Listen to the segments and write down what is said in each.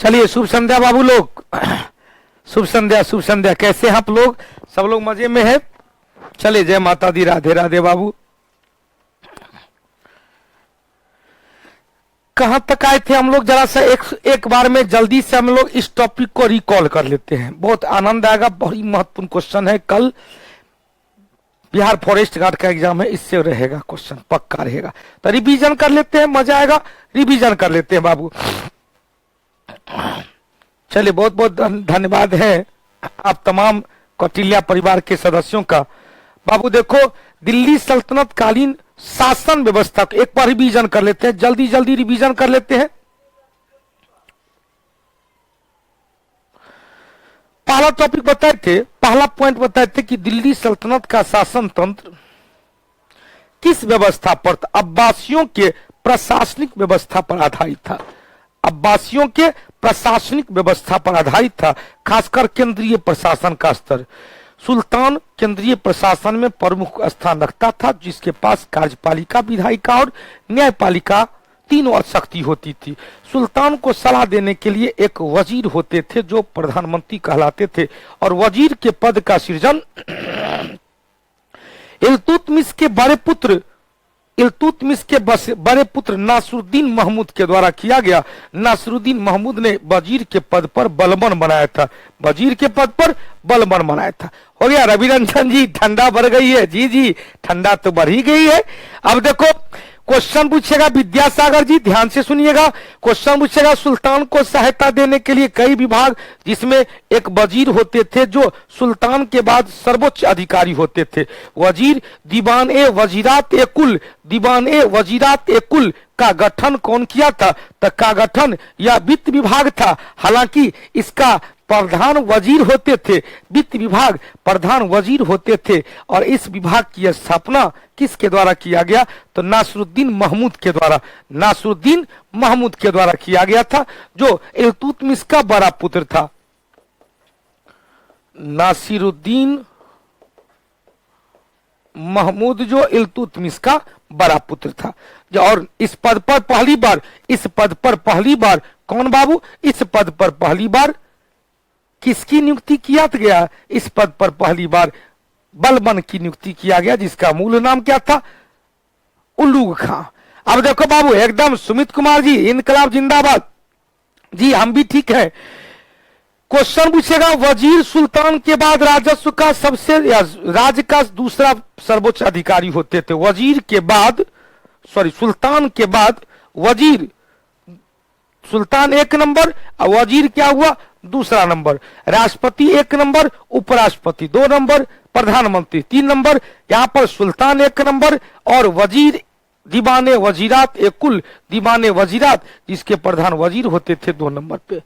चलिए शुभ संध्या बाबू लोग। शुभ संध्या, शुभ संध्या। कैसे हैं आप लोग? सब लोग मजे में हैं? चले, जय माता दी, राधे राधे बाबू। कहां तक आए थे हम लोग? जरा सा एक बार में जल्दी से हम लोग इस टॉपिक को रिकॉल कर लेते हैं, बहुत आनंद आएगा। बहुत महत्वपूर्ण क्वेश्चन है। कल बिहार फॉरेस्ट गार्ड का एग्जाम है, इससे रहेगा क्वेश्चन, पक्का रहेगा। तो रिवीजन कर लेते हैं, मजा आएगा। रिवीजन कर लेते हैं बाबू। चलिए, बहुत बहुत धन्यवाद है आप तमाम कौटिल्या परिवार के सदस्यों का। बाबू देखो, दिल्ली सल्तनत कालीन शासन व्यवस्था को एक बार रिवीजन कर लेते हैं, जल्दी जल्दी रिवीजन कर लेते हैं। पहला टॉपिक बताए थे, पहला पॉइंट बताए थे कि दिल्ली सल्तनत का शासन तंत्र किस व्यवस्था पर था? अब्बासियों के प्रशासनिक व्यवस्था पर आधारित था। अब्बासियों के प्रशासनिक व्यवस्था पर आधारित था, खासकर केंद्रीय प्रशासन का स्तर। सुल्तान केंद्रीय प्रशासन में प्रमुख स्थान रखता था, जिसके पास कार्यपालिका, विधायिका और न्यायपालिका तीनों शक्ति होती थी। सुल्तान को सलाह देने के लिए एक वजीर होते थे जो प्रधानमंत्री कहलाते थे, और वजीर के पद का सृजन इल्तुतमिश के बड़े पुत्र नासरुद्दीन महमूद के द्वारा किया गया। नासरुद्दीन महमूद ने वजीर के पद पर बलबन बनाया था। वजीर के पद पर बलबन बनाया था। हो गया रविरंजन जी, ठंडा बढ़ गई है? जी जी, ठंडा तो बढ़ ही गई है। अब देखो क्वेश्चन पूछेगा, विद्यासागर जी ध्यान से सुनिएगा। क्वेश्चन पूछेगा, सुल्तान को सहायता देने के लिए कई विभाग, जिसमें एक वजीर होते थे जो सुल्तान के बाद सर्वोच्च अधिकारी होते थे। वजीर दीवान ए वजीरात ए कुल, दीवान ए वजीरात ए कुल का गठन कौन किया था? तो का गठन या वित्त विभाग था। हालांकि इसका प्रधान वजीर होते थे, वित्त विभाग प्रधान वजीर होते थे, और इस विभाग की स्थापना किसके द्वारा किया गया? तो नासरुद्दीन महमूद के द्वारा, नासरुद्दीन महमूद के द्वारा किया गया था, जो इल्तुतमिश का बड़ा पुत्र था। नासिरुद्दीन महमूद जो इल्तुतमिश का बड़ा पुत्र था। और इस पद पर पहली बार कौन बाबू? इस पद पर पहली बार किसकी नियुक्ति किया गया? इस पद पर पहली बार बलबन की नियुक्ति किया गया, जिसका मूल नाम क्या था? उल्लुग खां। अब देखो बाबू, एकदम सुमित कुमार जी, इनकलाब जिंदाबाद जी, हम भी ठीक है। क्वेश्चन पूछेगा, वजीर सुल्तान के बाद राजस्व का राज्य का दूसरा सर्वोच्च अधिकारी होते थे। वजीर के बाद, सुल्तान के बाद वजीर, सुल्तान एक नंबर, वजीर क्या हुआ? दूसरा नंबर। राष्ट्रपति एक नंबर, उपराष्ट्रपति दो नंबर, प्रधानमंत्री तीन नंबर। यहां पर सुल्तान एक नंबर और वजीर दीवाने वजीरात एक कुल, दीवाने वजीरात जिसके प्रधान वजीर होते थे दो नंबर पे।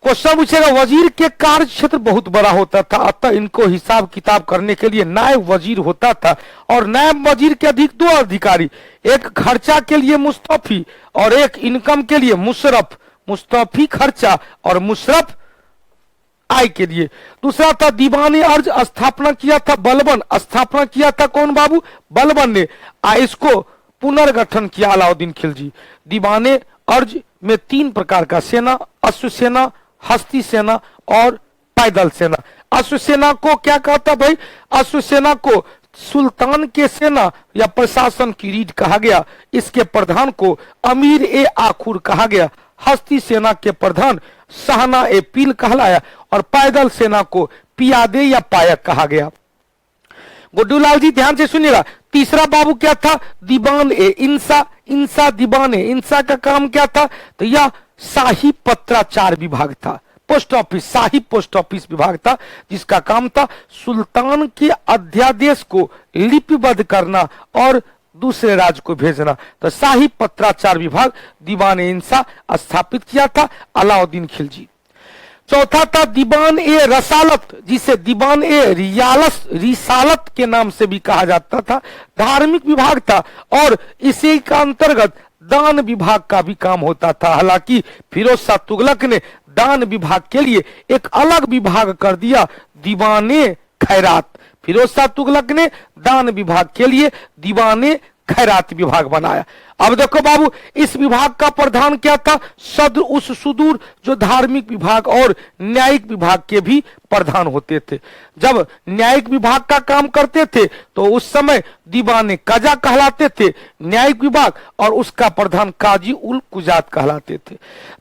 क्वेश्चन पूछेगा, वजीर के कार्य क्षेत्र बहुत बड़ा होता था, अतः इनको हिसाब किताब करने के लिए नायब वजीर होता था, और नायब वजीर के अधिक दो अधिकारी, एक खर्चा के लिए मुस्तफी और एक इनकम के लिए मुशरफ। मुस्तफी खर्चा और मुशरफ आय के लिए। दूसरा था दीवाने अर्ज, स्थापना किया था बलबन, स्थापना किया था कौन बाबू? बलबन ने। इसको पुनर्गठन किया अलाउद्दीन खिलजी। दीवाने अर्ज में तीन प्रकार का सेना, अश्व सेना, हस्ती सेना और पैदल सेना। अश्व सेना को क्या कहता भाई? अश्व सेना को सुल्तान के सेना या प्रशासन की रीढ़ कहा गया। इसके प्रधान को अमीर ए आखुर कहा गया। हस्ती सेना के प्रधान सहना ए पील कहलाया, और पैदल सेना को पियादे या पायक कहा गया। गुड्डूलाल जी ध्यान से सुनिएगा। तीसरा बाबू क्या था? दीवान ए इंसा, इंसा दीवान ए इंसा का काम क्या था? तो यह शाही पत्राचार विभाग था। पोस्ट ऑफिस, शाही पोस्ट ऑफिस विभाग था, जिसका काम था सुल्तान के अध्यादेश को लिपिबद्ध करना और दूसरे राज्य को भेजना। तो शाही पत्राचार विभाग दीवान ए इंसा स्थापित किया था अलाउद्दीन खिलजी। चौथा था दीवान ए रसालत, जिसे दीवान ए रिसालत के नाम से भी कहा जाता था, धार्मिक विभाग था, और इसी का अंतर्गत दान विभाग का भी काम होता था। हालांकि फिरोज शाह तुगलक ने दान विभाग के लिए एक अलग विभाग कर दिया, दीवाने खैरात। फिरोज शाह तुगलक ने दान विभाग के लिए दीवाने खैरात विभाग बनाया। अब देखो बाबू, इस विभाग का प्रधान क्या था? सद्र उस सुदूर, जो धार्मिक विभाग और न्यायिक विभाग के भी प्रधान होते थे। जब न्यायिक विभाग का काम करते थे तो उस समय दीवाने कजा कहलाते थे न्यायिक विभाग, और उसका प्रधान काजी उल कुजात कहलाते थे।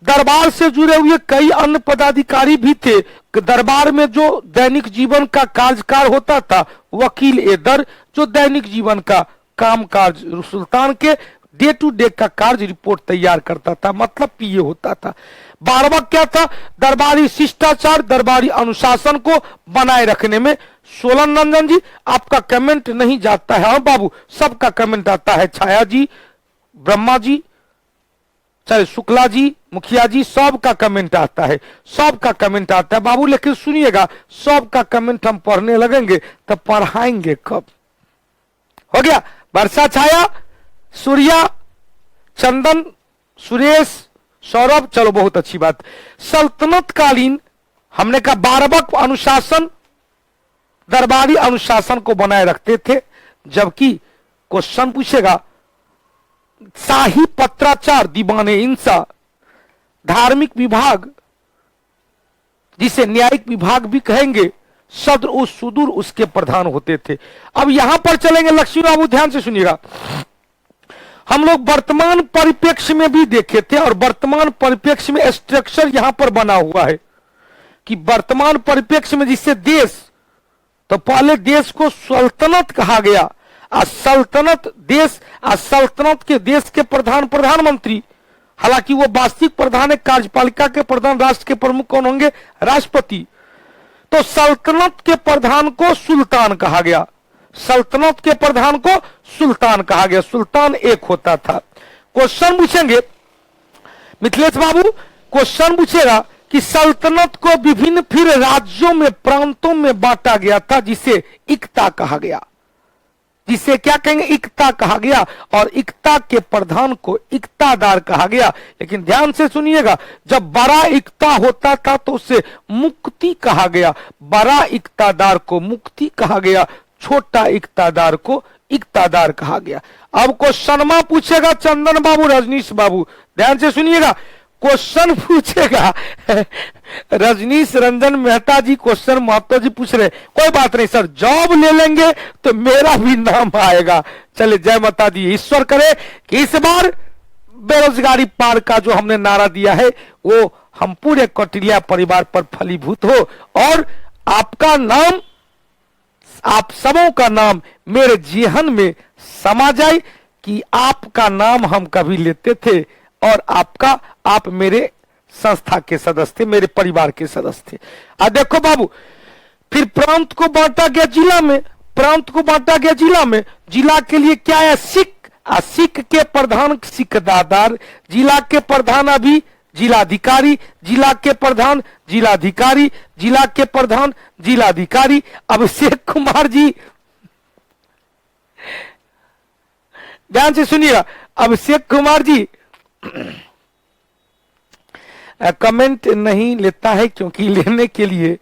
दरबार से जुड़े हुए कई अन्य पदाधिकारी भी थे। दरबार में जो दैनिक जीवन का कार्यकाल होता था, वकील ए दर जो दैनिक जीवन का काम काज, सुल्तान के डे टू डे का कार्य रिपोर्ट तैयार करता था, मतलब पीए होता था। 12वां क्या था? दरबारी शिष्टाचार, दरबारी अनुशासन को बनाए रखने में। सोलन नंदन जी, आपका कमेंट नहीं जाता है। हाँ बाबू, सबका कमेंट आता है। छाया जी, ब्रह्मा जी, चाहे शुक्ला जी, मुखिया जी, सबका कमेंट आता है, सबका कमेंट आता है बाबू। लेकिन सुनिएगा, सबका कमेंट हम पढ़ने लगेंगे तब पढ़ाएंगे कब? हो गया। वर्षा, छाया, सूर्या, चंदन, सुरेश, सौरभ, चलो बहुत अच्छी बात। सल्तनत कालीन हमने कहा 12वां अनुशासन, दरबारी अनुशासन को बनाए रखते थे। जबकि क्वेश्चन पूछेगा, शाही पत्राचार, दीवाने इंसा, धार्मिक विभाग जिसे न्यायिक विभाग भी कहेंगे, सद्र उस सुदूर उसके प्रधान होते थे। अब यहां पर चलेंगे लक्ष्मी बाबू, ध्यान से सुनिएगा। हम लोग वर्तमान परिप्रेक्ष्य में भी देखे थे, और वर्तमान परिप्रेक्ष्य में स्ट्रक्चर यहां पर बना हुआ है कि वर्तमान परिप्रेक्ष्य में जिससे देश, तो पहले देश को सल्तनत कहा गया, सल्तनत देश, सल्तनत के देश के प्रधान प्रधानमंत्री, हालांकि वो वास्तविक प्रधान है, कार्यपालिका के प्रधान, राष्ट्र के प्रमुख कौन होंगे? राष्ट्रपति। तो सल्तनत के प्रधान को सुल्तान कहा गया, सल्तनत के प्रधान को सुल्तान कहा गया, सुल्तान एक होता था। क्वेश्चन पूछेंगे मिथिलेश बाबू, क्वेश्चन पूछेगा कि सल्तनत को विभिन्न फिर राज्यों में, प्रांतों में बांटा गया था, जिसे इक्ता कहा गया, जिसे क्या कहेंगे? इक्ता कहा गया, और इक्ता के प्रधान को इक्तादार कहा गया। लेकिन ध्यान से सुनिएगा, जब बड़ा इक्ता होता था तो उसे मुक्ति कहा गया, बड़ा इक्तादार को मुक्ति कहा गया, छोटा इक्तादार को इक्तादार कहा गया। अब क्वेश्चन पूछेगा चंदन बाबू, रजनीश बाबू, ध्यान से सुनिएगा, क्वेश्चन पूछेगा रजनीश रंजन मेहता जी, क्वेश्चन महतो जी पूछ रहे, कोई बात नहीं सर, जॉब ले लेंगे तो मेरा भी नाम आएगा। चले, जय माता दी, ईश्वर करे कि इस बार बेरोजगारी पार का जो हमने नारा दिया है वो हम पूरे कौटिल्या परिवार पर फलीभूत हो, और आपका नाम, आप सबों का नाम मेरे जीवन में समा जाए कि आपका नाम हम कभी लेते थे, और आपका, आप मेरे संस्था के सदस्य थे, मेरे परिवार के सदस्य थे। अब देखो बाबू, फिर प्रांत को बांटा गया जिला में, प्रांत को बांटा गया जिला में। जिला के लिए क्या है? सिख, सिख के प्रधान सिकदार, जिला के प्रधान अभी जिलाधिकारी, जिला के प्रधान जिलाधिकारी, जिला के प्रधान जिलाधिकारी। अभिषेक कुमार जी, ध्यान से सुनिएगा, अभिषेक कुमार जी कमेंट नहीं लेता है, क्योंकि लेने के लिए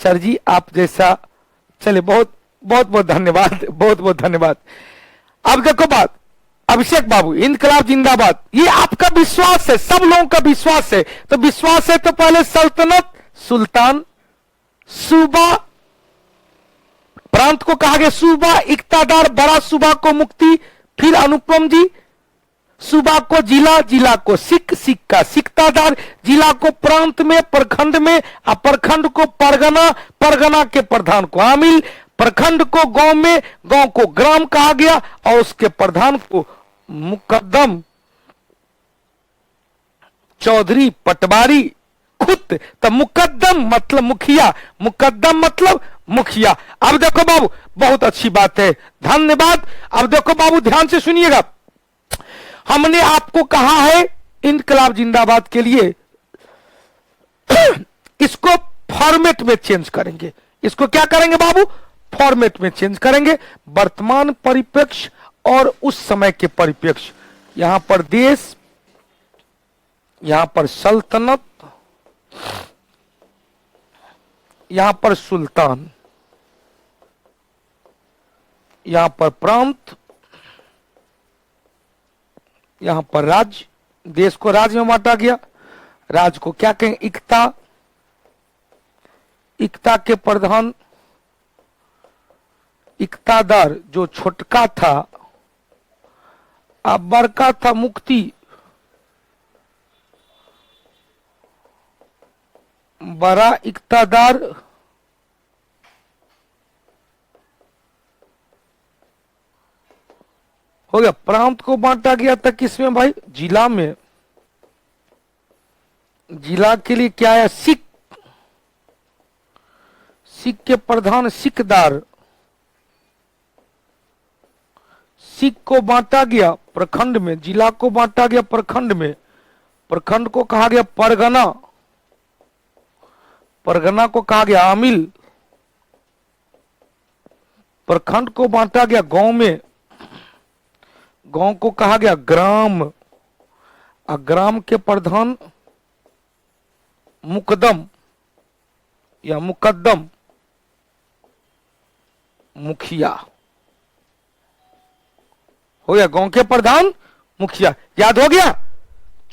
सर जी आप जैसा, चले, बहुत बहुत बहुत धन्यवाद, बहुत बहुत धन्यवाद। अब देखो बात, अभिषेक बाबू, इनकलाब जिंदाबाद, ये आपका विश्वास है, सब लोगों का विश्वास है। तो विश्वास है तो पहले सल्तनत, सुल्तान, सूबा, प्रांत को कहा गया सूबा, इक्तादार, बड़ा सूबा को मुक्ति, फिर अनुपम जी, सूबा को जिला, जिला को सिख, सिख का सिकतादार, जिला को प्रांत में, प्रखंड में, प्रखंड को परगना, परगना के प्रधान को आमिल, प्रखंड को गांव में, गांव को ग्राम कहा गया, और उसके प्रधान को मुकद्दम, चौधरी, पटवारी, खुद। तो मुकद्दम मतलब मुखिया, मुकद्दम मतलब मुखिया। अब देखो बाबू, बहुत अच्छी बात है, धन्यवाद। अब देखो बाबू, ध्यान से सुनिएगा, हमने आपको कहा है इनकलाब जिंदाबाद के लिए इसको फॉर्मेट में चेंज करेंगे। इसको क्या करेंगे बाबू? फॉर्मेट में चेंज करेंगे। वर्तमान परिप्रेक्ष्य और उस समय के परिप्रेक्ष्य, यहां पर देश, यहां पर सल्तनत, यहां पर सुल्तान, यहां पर प्रांत, यहां पर राज्य, देश को राज्य में बांटा गया। राज्य को क्या कहें? इक्ता। इक्ता के प्रधान इक्तादार जो छोटका था, अब बड़का था मुक्ति, बड़ा इक्तादार हो गया। प्रांत को बांटा गया था किसमें भाई? जिला में। जिला के लिए क्या है? सिख। सिख के प्रधान सिकदार। सिख को बांटा गया प्रखंड में, जिला को बांटा गया प्रखंड में। प्रखंड को कहा गया परगना, परगना को कहा गया आमिल। प्रखंड को बांटा गया गांव में, गांव को कहा गया ग्राम। और ग्राम के प्रधान मुकदम या मुकद्दम, मुखिया हो गया। गांव के प्रधान मुखिया, याद हो गया?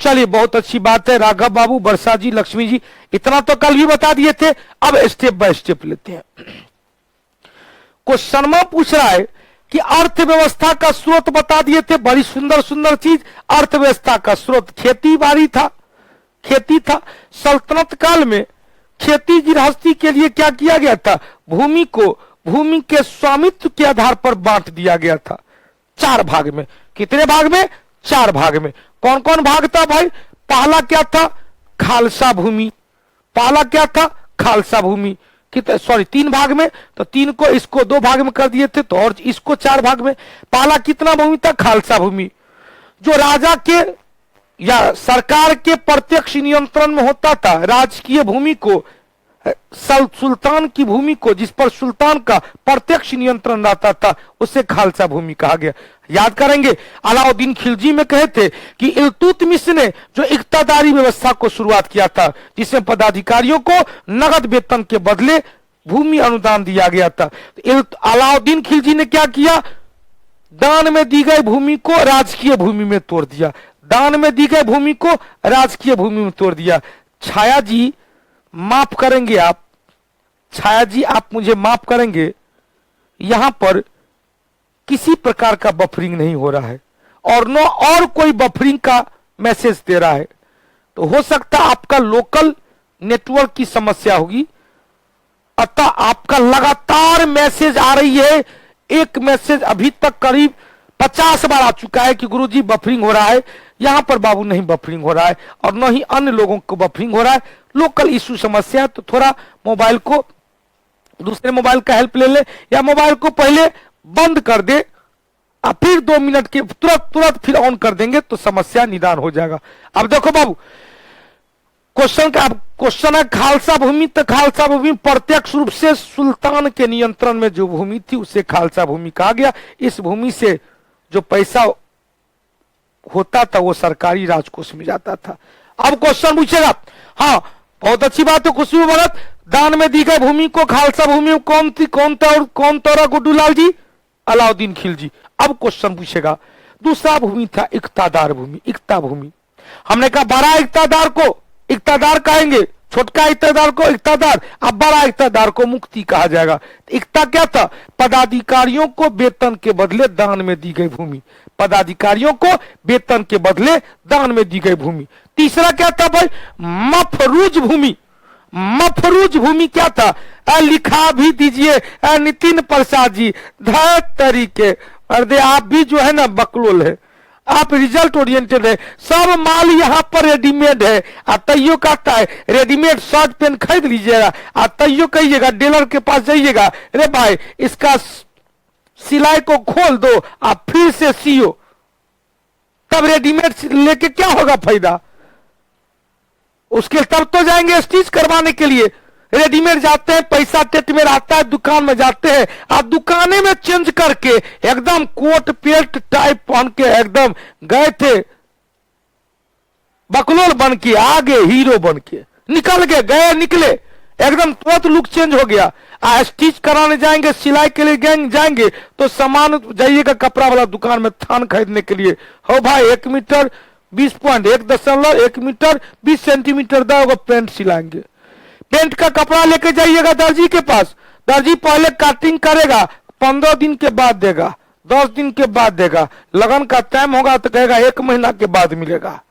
चलिए बहुत अच्छी बात है। राघव बाबू, वर्षा जी, लक्ष्मी जी, इतना तो कल भी बता दिए थे। अब स्टेप बाय स्टेप लेते हैं। क्वेश्चन में पूछ रहा है कि अर्थव्यवस्था का स्रोत बता दिए थे। बड़ी सुंदर सुंदर चीज। अर्थव्यवस्था का स्रोत खेती बाड़ी था, खेती था। सल्तनत काल में खेती गृहस्थी के लिए क्या किया गया था? भूमि को भूमि के स्वामित्व के आधार पर बांट दिया गया था 4 भाग में। कितने भाग में? 4 भाग में। कौन कौन भाग था भाई? पहला क्या था? खालसा भूमि। पहला क्या था? खालसा भूमि। कितने, सॉरी 3 भाग में, तो 3 को इसको 2 भाग में कर दिए थे, तो और इसको 4 भाग में। पहला कितना भूमि था? खालसा भूमि, जो राजा के या सरकार के प्रत्यक्ष नियंत्रण में होता था। राजकीय भूमि को, सुल्तान की भूमि को, जिस पर सुल्तान का प्रत्यक्ष नियंत्रण रहता था, उसे खालसा भूमि कहा गया। याद करेंगे अलाउद्दीन खिलजी में कहे थे कि इल्तुतमिश ने जो इक्तादारी व्यवस्था को शुरुआत किया था, जिसमें पदाधिकारियों को नगद वेतन के बदले भूमि अनुदान दिया गया था। अलाउद्दीन खिलजी ने क्या किया? दान में दी गई भूमि को राजकीय भूमि में तोड़ दिया। दान में दी गई भूमि को राजकीय भूमि में तोड़ दिया। छाया जी माफ करेंगे आप, छाया जी आप मुझे माफ करेंगे, यहां पर किसी प्रकार का बफरिंग नहीं हो रहा है और न और कोई बफरिंग का मैसेज दे रहा है। तो हो सकता है आपका लोकल नेटवर्क की समस्या होगी, अतः आपका लगातार मैसेज आ रही है। एक मैसेज अभी तक करीब 50 बार आ चुका है कि गुरुजी बफरिंग हो रहा है। यहां पर बाबू नहीं बफरिंग हो रहा है और न ही अन्य लोगों को बफरिंग हो रहा है। लोकल इशू समस्या है, तो थोड़ा मोबाइल को, दूसरे मोबाइल का हेल्प ले ले, या मोबाइल को पहले बंद कर दे और फिर 2 मिनट के तुरंत फिर ऑन कर देंगे तो समस्या निदान हो जाएगा। अब देखो बाबू, क्वेश्चन है खालसा भूमि। तो खालसा भूमि प्रत्यक्ष रूप से सुल्तान के नियंत्रण में जो भूमि थी उसे खालसा भूमि कहा गया। इस भूमि से जो पैसा होता था वो सरकारी राजकोष में जाता था। अब क्वेश्चन पूछेगा, हाँ बहुत अच्छी बात है खुशबू भगत, दान में दी गई भूमि को खालसा भूमि में कौन थी, कौन तोड़ा गुड्डू लाल जी? अलाउद्दीन खिलजी। अब क्वेश्चन पूछेगा, दूसरा भूमि था इक्तादार भूमि, इक्ता भूमि। हमने कहा बड़ा इक्तादार को इक्तादार कहेंगे, छोटका इक्तादार को इक्तादार, अब बड़ा इक्तादार को मुक्ति कहा जाएगा। इक्ता क्या था? पदाधिकारियों को वेतन के बदले दान में दी गई भूमि। पदाधिकारियों को वेतन के बदले दान में दी गई भूमि। तीसरा क्या था भाई? मफरूज भूमि। मफरूज भूमि क्या था? लिखा भी दीजिए नितिन प्रसाद जी, धैर्य तरीके। अरे आप भी जो है ना बकलोल है, आप रिजल्ट ओरिएंटेड है। सब माल यहाँ पर रेडीमेड है। तैयो कहता है रेडीमेड शर्ट पेन खरीद लीजिएगा, तैयो कहिएगा डीलर के पास जाइएगा, अरे भाई इसका सिलाई को खोल दो, आप फिर से सियो, तब रेडीमेड लेके क्या होगा फायदा? उसके तब तो जाएंगे स्टिच करवाने के लिए। रेडीमेड जाते हैं, पैसा टेट में आता है, दुकान में जाते हैं, आप दुकाने में चेंज करके एकदम कोट पेट टाइप पहन के एकदम गए थे बकलोल बन के, आगे हीरो बन के निकल के गए, निकले एकदम तुरंत लुक चेंज हो गया। स्टिच कराने जाएंगे, सिलाई के लिए जाएंगे तो सामान जाइएगा कपड़ा वाला दुकान में थान खरीदने के लिए, हो भाई 1 मीटर 20.1 मीटर 20 सेंटीमीटर दा होगा पेंट सिलाएंगे। पेंट का कपड़ा लेके जाइएगा दर्जी के पास, दर्जी पहले कटिंग करेगा, 15 दिन के बाद देगा, 10 दिन के बाद देगा, लगन का टाइम होगा तो कहेगा 1 महीना के बाद मिलेगा।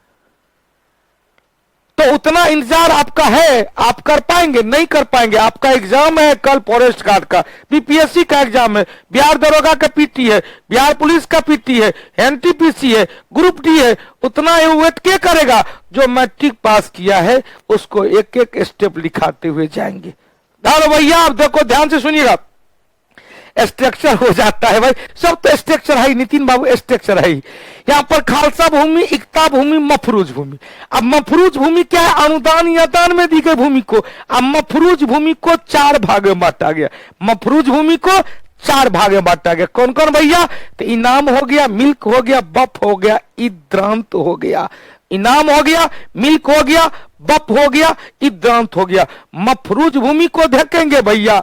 तो उतना इंतजार आपका है, आप कर पाएंगे? नहीं कर पाएंगे। आपका एग्जाम है कल फॉरेस्ट गार्ड का, बीपीएससी का एग्जाम है, बिहार दरोगा का पीटी है, बिहार पुलिस का पीटी है, एनटीपीसी है, ग्रुप डी है। उतना वेट क्या करेगा? जो मैट्रिक पास किया है उसको एक एक स्टेप लिखाते हुए जाएंगे। भैया आप देखो, ध्यान से सुनिएगा, स्ट्रक्चर हो जाता है भाई, सब तो स्ट्रक्चर है, नितिन बाबू स्ट्रक्चर है। यहाँ पर खालसा भूमि, इक्ता भूमि, मफरूज भूमि। अब मफरूज भूमि क्या है? अनुदान या दान में दी गई भूमि को। अब मफरूज भूमि को 4 भाग में बांटा गया, मफरूज भूमि को 4 भाग में बांटा गया। कौन कौन भैया? तो इनाम हो गया, मिल्क हो गया, बफ हो गया, इद्रांत हो गया। इनाम हो गया, मिल्क हो गया, बफ हो गया, इद्रांत हो गया। मफरूज भूमि को देखेंगे भैया,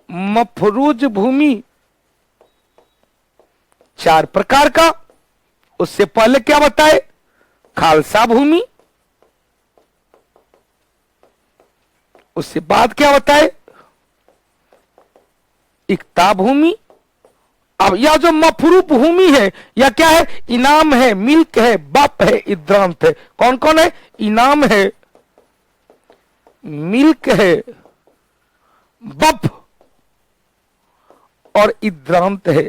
मफरूज भूमि 4 प्रकार का। उससे पहले क्या बताए? खालसा भूमि, उससे बाद क्या बताए? इक्ता भूमि। अब यह जो मफरू भूमि है यह क्या है? इनाम है, मिल्क है, बप है, इद्रांत है। कौन कौन है? इनाम है, मिल्क है, बप और इद्रांत है।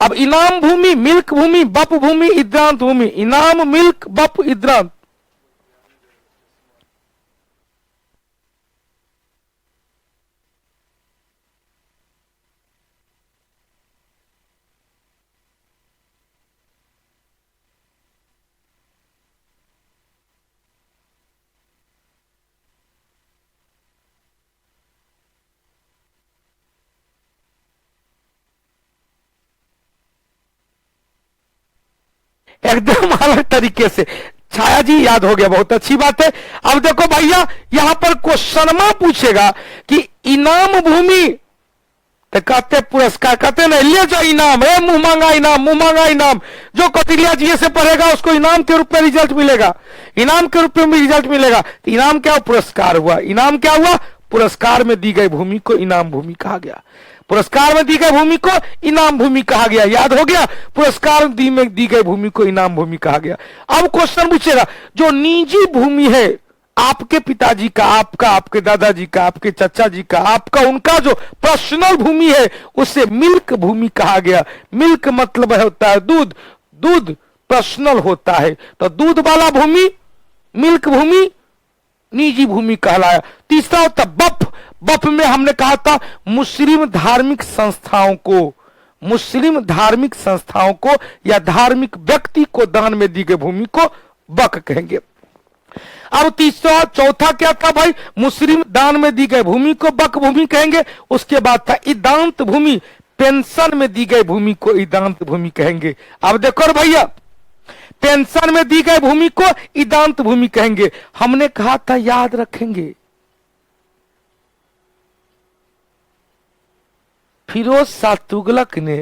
अब इनाम भूमि, मिल्क भूमि, बप भूमि, इद्रांत भूमि। इनाम, मिल्क, बप, इद्रांत। एकदम अलग तरीके से छाया जी याद हो गया, बहुत अच्छी बात है। अब देखो भैया, यहां पर क्वेश्चन में पूछेगा कि इनाम भूमि, तो कहते पुरस्कार, कहते नहीं ले जाओ इनाम है, मुंह मांगा इनाम, मुंह मांगा इनाम। जो कौटिल्या जी से पढ़ेगा उसको इनाम के रूप में रिजल्ट मिलेगा, इनाम के रूप में रिजल्ट मिलेगा। तो इनाम क्या? पुरस्कार हुआ। इनाम क्या हुआ? पुरस्कार में दी गई भूमि को इनाम भूमि कहा गया। पुरस्कार में दी गई भूमि को इनाम भूमि कहा गया। याद हो गया? पुरस्कार में दी गई भूमि को इनाम भूमि कहा गया। अब क्वेश्चन पूछेगा, जो निजी भूमि है, आपके पिताजी का, आपका, आपके दादाजी का, आपके चाचा जी का, आपका, उनका जो पर्सनल भूमि है उसे मिल्क भूमि कहा गया। मिल्क मतलब होता है दूध, दूध पर्सनल होता है, तो दूध वाला भूमि मिल्क भूमि निजी भूमि कहलाया। तीसरा होता बफ। बफ में हमने कहा था मुस्लिम धार्मिक संस्थाओं को, मुस्लिम धार्मिक संस्थाओं को या धार्मिक व्यक्ति को दान में दी गई भूमि को बक कहेंगे। अब तीसरा, चौथा क्या था भाई? मुस्लिम दान में दी गई भूमि को बक भूमि कहेंगे। उसके बाद था इदांत भूमि, पेंशन में दी गई भूमि को इदांत भूमि कहेंगे। अब देखो भैया, पेंशन में दी गई भूमि को इदांत भूमि कहेंगे। हमने कहा था, याद रखेंगे, फिरोज शाह तुगलक ने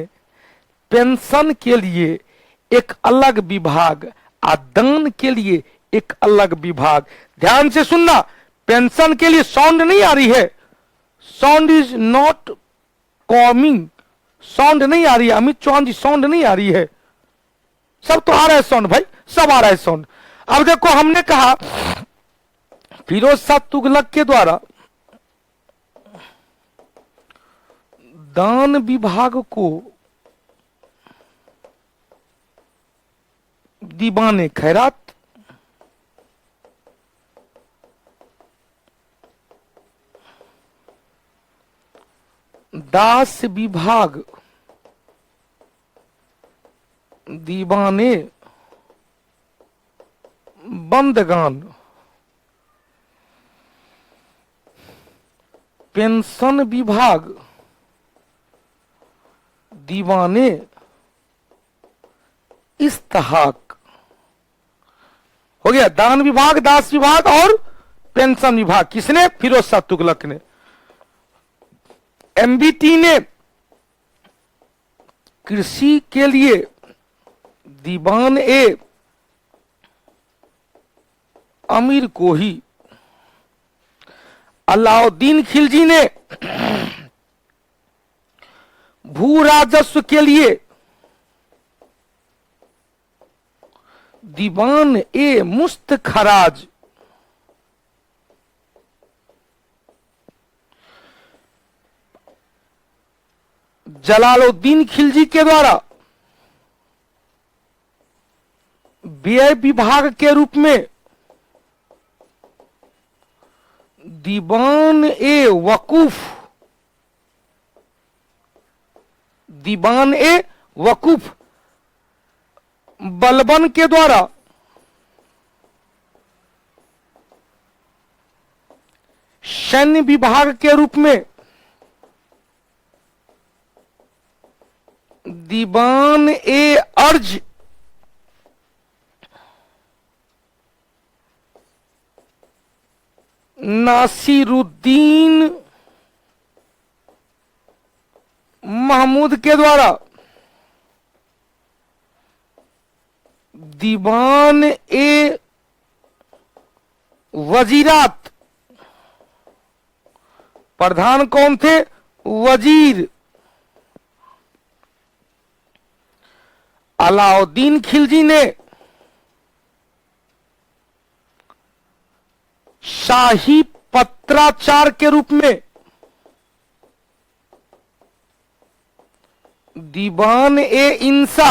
पेंशन के लिए एक अलग विभाग और दान के लिए एक अलग विभाग। ध्यान से सुनना, पेंशन के लिए साउंड नहीं आ रही है, sound is not combing, sound नहीं आ रही है अमित चौहान जी, साउंड नहीं आ रही है। सब तो आ रहा है साउंड भाई, सब आ रहा है साउंड। अब देखो, हमने कहा फिरोज शाह तुगलक के द्वारा दान विभाग को दीवाने खैरात, दास विभाग दीवाने बंदगान, पेंशन विभाग दीवाने इस्तहाक हो गया। दान विभाग, दास विभाग और पेंशन विभाग किसने? फिरोज शाह तुगलक ने। एमबीटी ने कृषि के लिए दीवान ए अमीर को ही। अलाउद्दीन खिलजी ने भू राजस्व के लिए दीवान ए मुस्त खराज। जलालुद्दीन खिलजी के द्वारा व्यय विभाग के रूप में दीवान ए वकूफ, दीवान ए वकूफ बलबन के द्वारा सैन्य विभाग के रूप में दीवान ए अर्ज नासिरुद्दीन महमूद के द्वारा दीवान ए वजीरात, प्रधान कौन थे? वजीर। अलाउद्दीन खिलजी ने शाही पत्राचार के रूप में दीवान ए इंसा।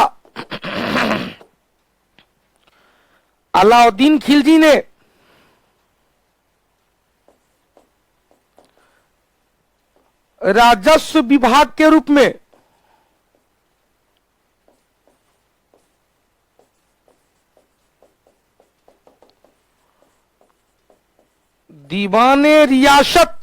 अलाउद्दीन खिलजी ने राजस्व विभाग के रूप में दीवान ए रियासत,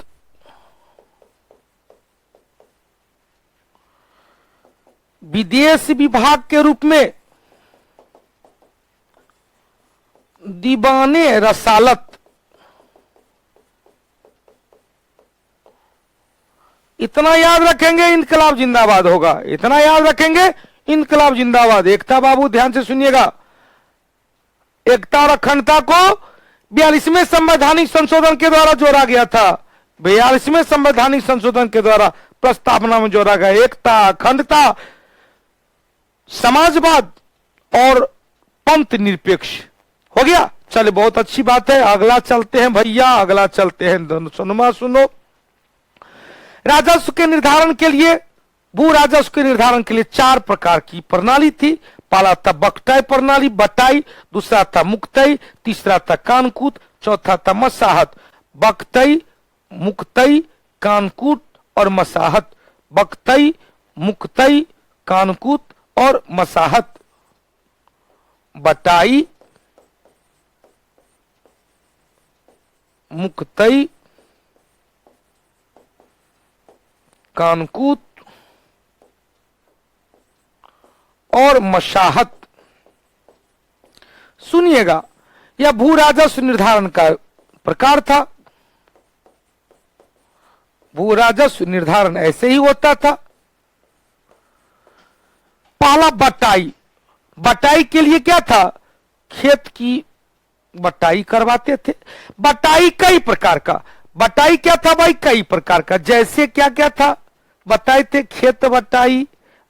विदेश विभाग के रूप में दीवाने रसालत। इतना याद रखेंगे इनकलाब जिंदाबाद होगा, इतना याद रखेंगे इनकलाब जिंदाबाद। एकता बाबू ध्यान से सुनिएगा, एकता और अखंडता को 42वें संवैधानिक संशोधन के द्वारा जोड़ा गया था। 42वें संवैधानिक संशोधन के द्वारा प्रस्तावना में जोड़ा गया एकता, अखंडता, समाजवाद और पंथ निरपेक्ष। हो गया, चले बहुत अच्छी बात है। अगला चलते हैं भैया, अगला चलते हैं। सुनमा सुनो, राजस्व के निर्धारण के लिए, भू राजस्व के निर्धारण के लिए 4 प्रकार की प्रणाली थी। पहला था बकटाई प्रणाली, बटाई। दूसरा था मुक्तई, तीसरा था कानकूट, चौथा था मसाहत। बकटई, मुक्तई, कानकूट और मसाहत। बकटई, मुक्तई, कानकूट और मसाहत। बटाई, मुक्तई, कानकूट और मशाहत। सुनिएगा, यह भू राजस्व निर्धारण का प्रकार था। भू राजस्व निर्धारण ऐसे ही होता था। पहला बटाई। बटाई के लिए क्या था? खेत की बटाई करवाते थे। बटाई कई प्रकार का, बटाई क्या था भाई? कई प्रकार का। जैसे क्या क्या था बताए थे? खेत बटाई,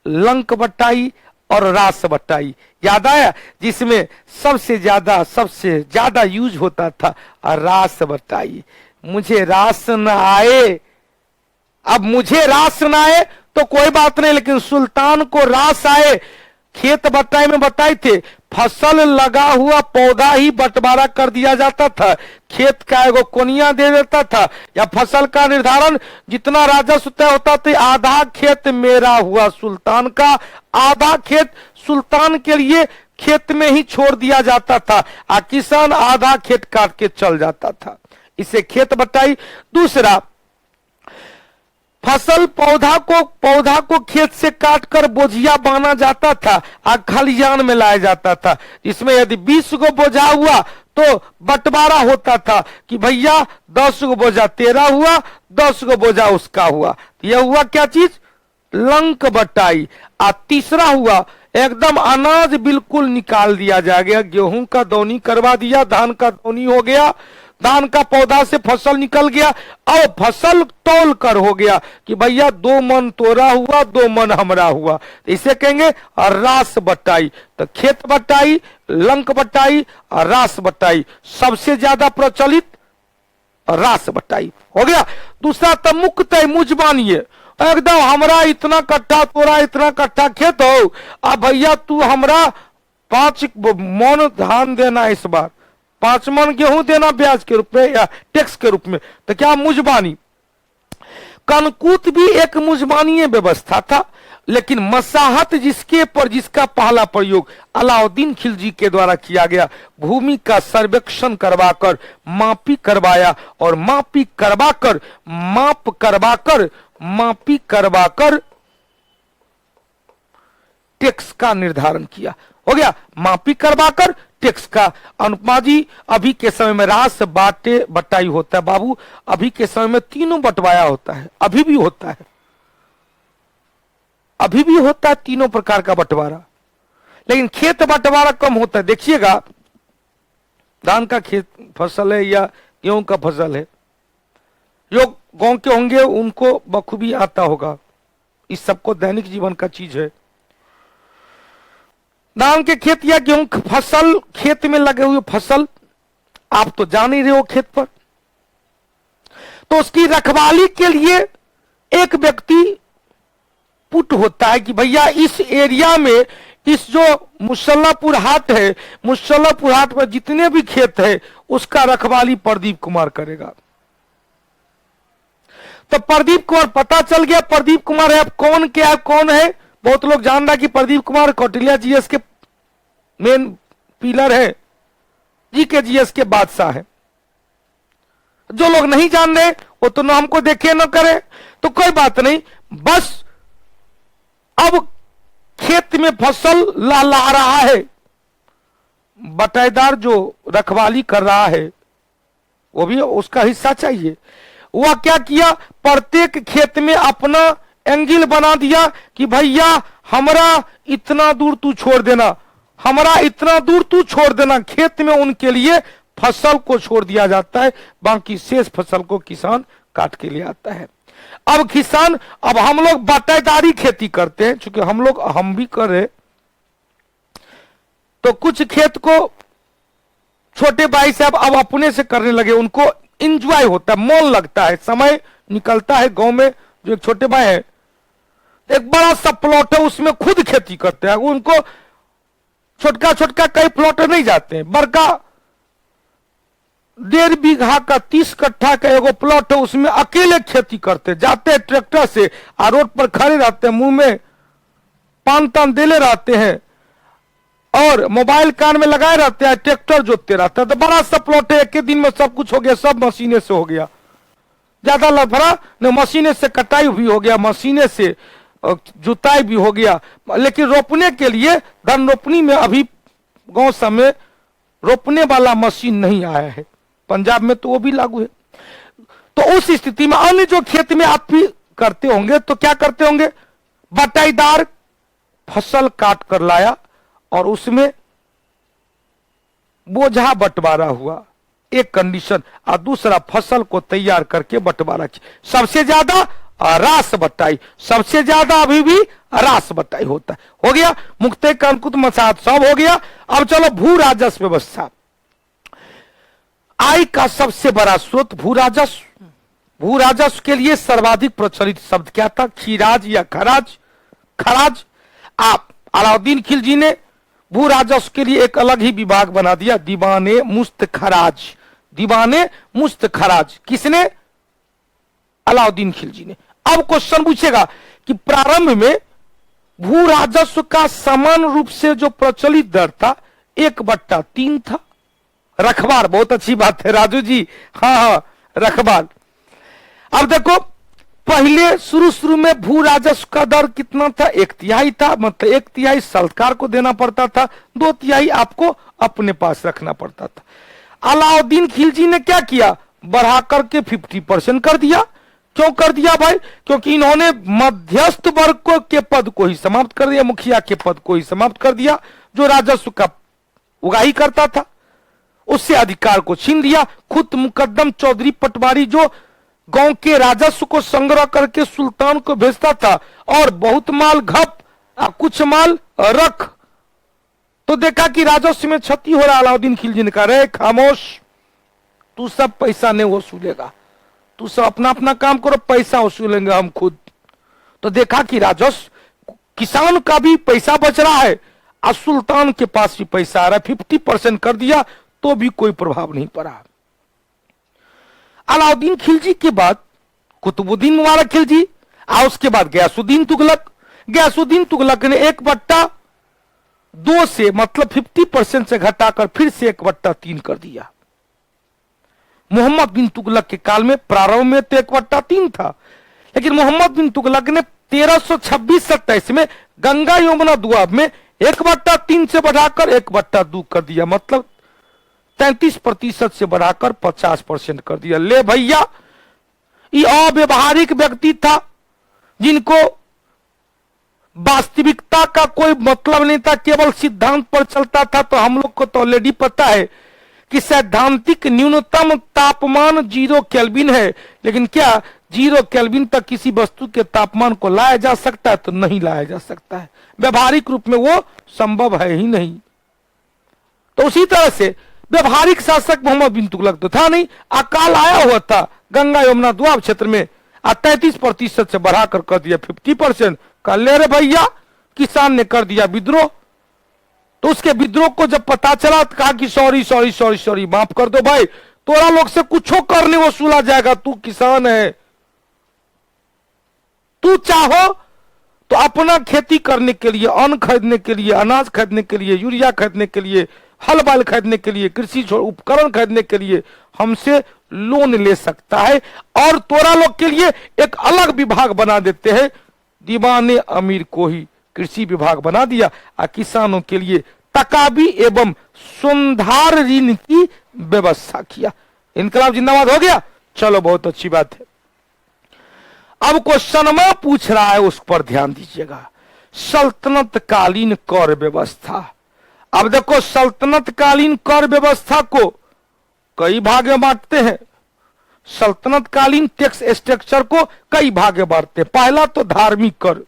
लंक बटाई और रास बटाई। याद आया? जिसमें सबसे ज्यादा यूज होता था रास बटाई। मुझे रास न आए, अब मुझे रास न आए तो कोई बात नहीं, लेकिन सुल्तान को रास आए। खेत बटाई में बताए थे फसल लगा हुआ पौधा ही बंटवारा कर दिया जाता था। खेत का एगो कोनिया दे देता था, या फसल का निर्धारण जितना राजस्व तय होता था, आधा खेत मेरा हुआ सुल्तान का, आधा खेत सुल्तान के लिए खेत में ही छोड़ दिया जाता था, और किसान आधा खेत काट के चल जाता था। इसे खेत बटाई। दूसरा, फसल पौधा को खेत से काटकर बोझिया बांधा जाता था और खलियान में लाया जाता था। इसमें यदि 20 को बोझा हुआ तो बंटवारा होता था कि भैया 10 गो बोझा तेरा हुआ, 10 गो बोझा उसका हुआ। यह हुआ क्या चीज? लंक बटाई। और तीसरा हुआ एकदम अनाज बिल्कुल निकाल दिया जाएगा। गेहूं का दौनी करवा दिया, धान का दौनी हो गया, धान का पौधा से फसल निकल गया, अब फसल तौल कर हो गया कि भैया 2 मन तोरा हुआ, 2 मन हमरा हुआ। तो इसे कहेंगे रास बटाई। तो खेत बटाई, लंक बटाई और रास बटाई, सबसे ज्यादा प्रचलित रास बटाई हो गया। दूसरा तो मुक्त मुजबानिए, एकदम हमरा इतना कट्ठा तोरा इतना कट्ठा खेत हो, अब भैया तू हमरा 5 मन धान देना, इस बार 5 मन गेहूं देना ब्याज के रूप में या टैक्स के रूप में। तो क्या मुजबानी। कनकूत भी एक मुजबानीय व्यवस्था था, लेकिन मसाहत जिसका पहला प्रयोग अलाउद्दीन खिलजी के द्वारा किया गया। भूमि का सर्वेक्षण करवाकर मापी करवाया और मापी करवाकर टैक्स का निर्धारण किया। हो गया मापी करवाकर टैक्स का। अनुपमा जी, अभी के समय में रास बाटे बटाई होता है बाबू, अभी के समय में तीनों बंटवाया होता है, अभी भी होता है, अभी भी होता है तीनों प्रकार का बंटवारा, लेकिन खेत बंटवारा कम होता है। देखिएगा, धान का खेत फसल है या गेहूं का फसल है, जो गांव के होंगे उनको बखूबी आता होगा, इस सबको दैनिक जीवन का चीज है। धान के खेत या गेहूं फसल, खेत में लगे हुए फसल आप तो जान ही रहे हो खेत पर, तो उसकी रखवाली के लिए एक व्यक्ति पुट होता है कि भैया इस एरिया में, इस जो मुसल्लापुर हाट है, मुसल्लापुर हाट पर जितने भी खेत है उसका रखवाली प्रदीप कुमार करेगा। तो प्रदीप कुमार पता चल गया, प्रदीप कुमार है। अब कौन क्या कौन है, बहुत लोग जान रहा कि प्रदीप कुमार कौटिल्य जीएस के मेन पिलर है, जी के जीएस के बादशाह है। जो लोग नहीं जान रहे वो तो नाम को देखे न करे, तो कोई बात नहीं। बस अब खेत में फसल ला रहा है, बटाईदार जो रखवाली कर रहा है वो भी उसका हिस्सा चाहिए। वह क्या किया, प्रत्येक खेत में अपना एंगल बना दिया कि भैया हमरा इतना दूर तू छोड़ देना, हमरा इतना दूर तू छोड़ देना। खेत में उनके लिए फसल को छोड़ दिया जाता है, बाकी शेष फसल को किसान काट के ले आता है। अब किसान, अब हम लोग बटाईदारी खेती करते हैं, चूंकि हम भी कर रहे, तो कुछ खेत को छोटे भाई साहब अब अपने से करने लगे, उनको इंजॉय होता है, मन लगता है, समय निकलता है। गांव में जो एक छोटे भाई है, एक बड़ा सा प्लॉट है, उसमें खुद खेती करते हैं। उनको छोटका छोटका कई प्लॉट नहीं जाते हैं, बड़का 1.5 बीघा का 30 कट्ठा का एगो प्लॉट है, उसमें अकेले खेती करते, जाते हैं ट्रैक्टर से, और रोड पर खड़े रहते हैं, मुंह में पान तान देले रहते हैं और मोबाइल कान में लगाए रहते हैं, ट्रैक्टर जोतते रहते हैं। तो बड़ा सा प्लॉट है, एक ही दिन में सब कुछ हो गया, सब मशीने से हो गया, ज्यादा लफड़ा न, मशीने से कटाई भी हो गया, मशीने से जुताई भी हो गया। लेकिन रोपने के लिए धन रोपनी में अभी गांव सब में रोपने वाला मशीन नहीं आया है, पंजाब में तो वो भी लागू है। तो उस स्थिति में अन्य जो खेत में आप भी करते होंगे तो क्या करते होंगे, बटाईदार फसल काट कर लाया और उसमें बोझा बंटवारा हुआ, एक कंडीशन, और दूसरा फसल को तैयार करके बंटवारा किया। सबसे ज्यादा रास बटाई, सबसे ज्यादा अभी भी रास बटाई होता है। हो गया मुक्ते कंकुत मसाहत सब हो गया। अब चलो भू राजस्व व्यवस्था, आय का सबसे बड़ा स्रोत भू राजस्व। भू राजस्व के लिए सर्वाधिक प्रचलित शब्द क्या था, खीराज या खराज। खराज, आप अलाउद्दीन खिलजी ने भू राजस्व के लिए एक अलग ही विभाग बना दिया, दीवाने मुस्त खराज। दीवाने मुस्त खराज किसने, अलाउद्दीन खिलजी ने। अब क्वेश्चन पूछेगा कि प्रारंभ में भू राजस्व का समान रूप से जो प्रचलित दर था 1/3 था। रखवार, बहुत अच्छी बात है राजू जी, हाँ रखवार। अब देखो पहले शुरू में भू राजस्व का दर कितना था, 1/3 था, मतलब 1/3 सरकार को देना पड़ता था, 2/3 आपको अपने पास रखना पड़ता था। अलाउद्दीन खिलजी ने क्या किया, बढ़ा करके 50% कर दिया। क्यों कर दिया भाई? क्योंकि इन्होंने मध्यस्थ वर्ग के पद को ही समाप्त कर दिया, मुखिया के पद को ही समाप्त कर दिया, जो राजस्व का उगाही करता था, उससे अधिकार को छीन लिया। खुद मुकद्दम चौधरी पटवारी जो गांव के राजस्व को संग्रह करके सुल्तान को भेजता था, और बहुत माल घप कुछ माल रख, तो देखा कि राजस्व में क्षति हो रहा। अलाउद्दीन खिलजी ने कहा, रे खामोश, तू सब पैसा नहीं वसूलेगा, तू सब अपना अपना काम करो, पैसा वसूलेंगे हम खुद। तो देखा कि राजस्व, किसान का भी पैसा बच रहा है और सुल्तान के पास भी पैसा आ रहा है। 50% कर दिया तो भी कोई प्रभाव नहीं पड़ा। अलाउद्दीन खिलजी के बाद कुतुबुद्दीन मुबारक खिलजी, और उसके बाद गयासुद्दीन तुगलक। गयासुद्दीन तुगलक ने 1/2 से, मतलब 50% से घटाकर फिर से 1/3 कर दिया। मोहम्मद बिन तुगलक के काल में प्रारंभ में तो 1/3 था, लेकिन मोहम्मद बिन तुगलक ने 1326-27 में गंगा यमुना दुआब में 1/3 से बढ़ाकर 1/2 कर दिया, मतलब 33% से बढ़ाकर 50% कर दिया। ले भैया, ये अव्यवहारिक व्यक्ति था, जिनको वास्तविकता का कोई मतलब नहीं था, केवल सिद्धांत पर चलता था। तो हम लोग को तो ऑलरेडी पता है कि सैद्धांतिक न्यूनतम तापमान 0 केल्विन है, लेकिन क्या 0 केल्विन तक किसी वस्तु के तापमान को लाया जा सकता है? तो नहीं लाया जा सकता है, व्यवहारिक रूप में वो संभव है ही नहीं। तो उसी तरह से व्यवहारिक शासक मोहम्मद बिन तुगलक तो था नहीं, अकाल आया हुआ था गंगा यमुना दुआब क्षेत्र में, 33% से बढ़ाकर कर दिया 50%। कह ले रे भैया, किसान ने कर दिया विद्रोह। तो उसके विद्रोह को जब पता चला तो कहा कि सॉरी सॉरी सॉरी सॉरी, माफ कर दो भाई, तोरा लोग से कुछो कर नहीं वसूला जाएगा, तू किसान है, तू चाहो तो अपना खेती करने के लिए, अन्न खरीदने के लिए, अनाज खरीदने के लिए, यूरिया खरीदने के लिए, हल बैल खरीदने के लिए, कृषि उपकरण खरीदने के लिए हमसे लोन ले सकता है, और तोरा लोग के लिए एक अलग विभाग बना देते हैं, दीवाने अमीर को ही कृषि विभाग बना दिया, और किसानों के लिए तकाबी एवं सुधार ऋण की व्यवस्था किया। इनकलाब जिंदाबाद हो गया। चलो, बहुत अच्छी बात है। अब क्वेश्चन में पूछ रहा है, उस पर ध्यान दीजिएगा। सल्तनत कालीन कर व्यवस्था। अब देखो, सल्तनत कालीन कर व्यवस्था को कई भाग में बांटते हैं। सल्तनत कालीन टैक्स स्ट्रक्चर को कई भाग में बांटते हैं। पहला तो धार्मिक कर।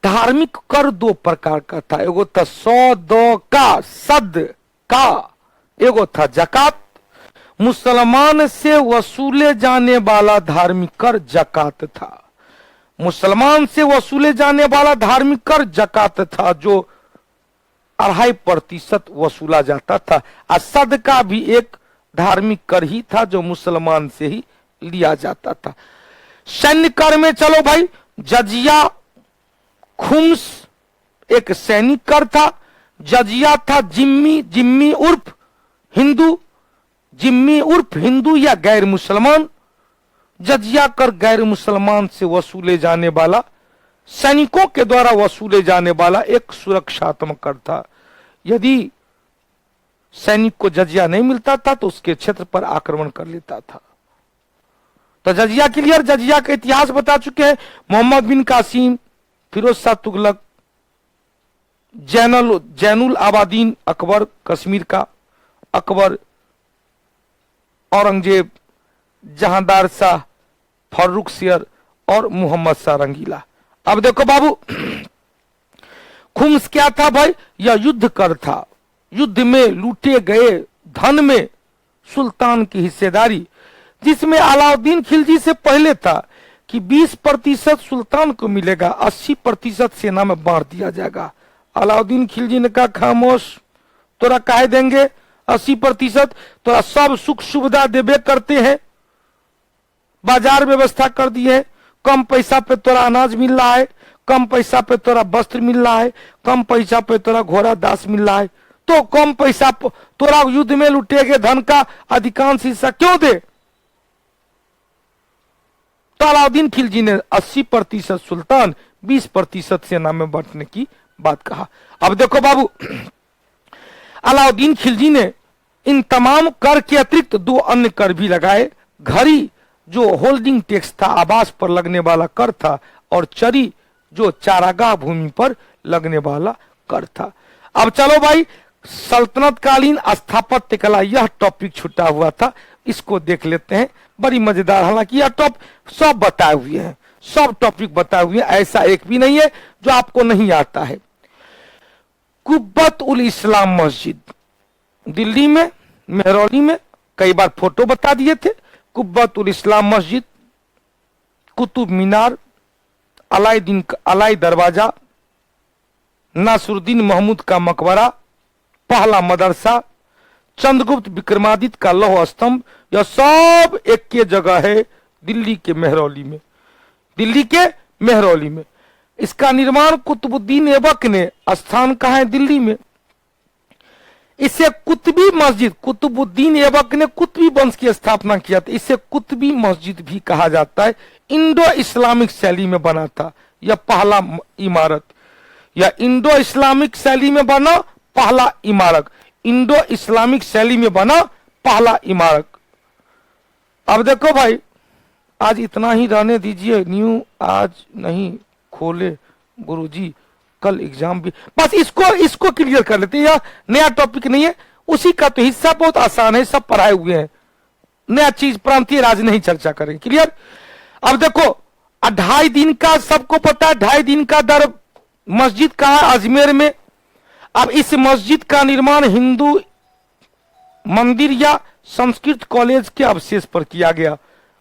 धार्मिक कर 2 प्रकार का था, एगो था सौद का, सद का, एगो था जकात। मुसलमान से वसूले जाने वाला धार्मिक कर जकात था। मुसलमान से वसूले जाने वाला धार्मिक कर जकात था, जो 2.5% वसूला जाता था। और सद का भी एक धार्मिक कर ही था, जो मुसलमान से ही लिया जाता था। सैन्य कर में चलो भाई, जजिया, खुम्स एक सैनिक कर था। जजिया था जिम्मी, जिम्मी उर्फ हिंदू, जिम्मी उर्फ हिंदू या गैर मुसलमान। जजिया कर गैर मुसलमान से वसूले जाने वाला, सैनिकों के द्वारा वसूले जाने वाला एक सुरक्षात्मक कर था। यदि सैनिक को जजिया नहीं मिलता था तो उसके क्षेत्र पर आक्रमण कर लेता था। तो जजिया क्लियर। जजिया का इतिहास बता चुके हैं। मोहम्मद बिन कासिम, फिरोज शाह तुगलक, जैनुल आबादीन अकबर कश्मीर का, अकबर, औरंगजेब, जहांदार शाह, फर्रुख सियर और मोहम्मद शाह रंगीला। अब देखो बाबू, खुम्स क्या था भाई? यह युद्ध कर था। युद्ध में लूटे गए धन में सुल्तान की हिस्सेदारी, जिसमें अलाउद्दीन खिलजी से पहले था कि 20% सुल्तान को मिलेगा, 80% सेना में बांट दिया जाएगा। अलाउद्दीन खिलजी ने कहा, खामोश, तोरा काहे देंगे 80%? तोरा सब सुख सुविधा देवे करते हैं, बाजार व्यवस्था कर दिए, कम पैसा पे तोरा अनाज मिल रहा है, कम पैसा पे तोरा वस्त्र मिल रहा है, कम पैसा पे तोरा घोड़ा दास मिल रहा है, तो कम पैसा तोरा युद्ध में लुटे गए धन का अधिकांश हिस्सा क्यों दे? तो अलाउद्दीन खिलजी ने 80% सुल्तान, 20% सेना में बांटने की बात कहा। अब देखो बाबू, अलाउद्दीन खिलजी ने इन तमाम कर के अतिरिक्त 2 अन्य कर भी लगाए। घड़ी जो होल्डिंग टैक्स था, आवास पर लगने वाला कर था, और चरी जो चारागाह भूमि पर लगने वाला कर था। अब चलो भाई, सल्तनत कालीन स्थापत्य कला, यह टॉपिक छुटा हुआ था, इसको देख लेते हैं, बड़ी मजेदार। हालांकि यह सब बताए हुए हैं, सब टॉपिक बताए हुए हैं, ऐसा एक भी नहीं है जो आपको नहीं आता है। कुब्बत उल इस्लाम मस्जिद दिल्ली में, मेहरौली में, कई बार फोटो बता दिए थे। कुब्बत उल इस्लाम मस्जिद, कुतुब मीनार, अलाई दरवाजा, नासरुद्दीन महमूद का मकबरा, पहला मदरसा, चंद्रगुप्त विक्रमादित्य का लौह स्तंभ, यह सब एक के जगह है दिल्ली के मेहरौली में। दिल्ली के मेहरौली में इसका निर्माण कुतुबुद्दीन ऐबक ने, स्थान कहाँ है? दिल्ली में। इसे कुतुबी मस्जिद, कुतुबुद्दीन ऐबक ने कुतुबी वंश की स्थापना किया था, इसे कुतुबी मस्जिद भी कहा जाता है। इंडो इस्लामिक शैली में बना था यह पहला इमारत, या इंडो इस्लामिक शैली में बना पहला इमारत, इंडो इस्लामिक शैली में बना पहला इमारत। अब देखो भाई, आज इतना ही रहने दीजिए, न्यू आज नहीं खोले गुरुजी, कल एग्जाम भी, बस इसको क्लियर कर लेते हैं। यह नया टॉपिक नहीं है, उसी का तो हिस्सा बहुत आसान है, सब पढ़ाए हुए हैं, नया चीज प्रांतीय राज नहीं चर्चा करें। क्लियर? अब देखो, 2.5 दिन का सबको पता है, 2.5 दिन का दर मस्जिद का है अजमेर में। अब इस मस्जिद का निर्माण हिंदू मंदिर या संस्कृत कॉलेज के अवशेष पर किया गया।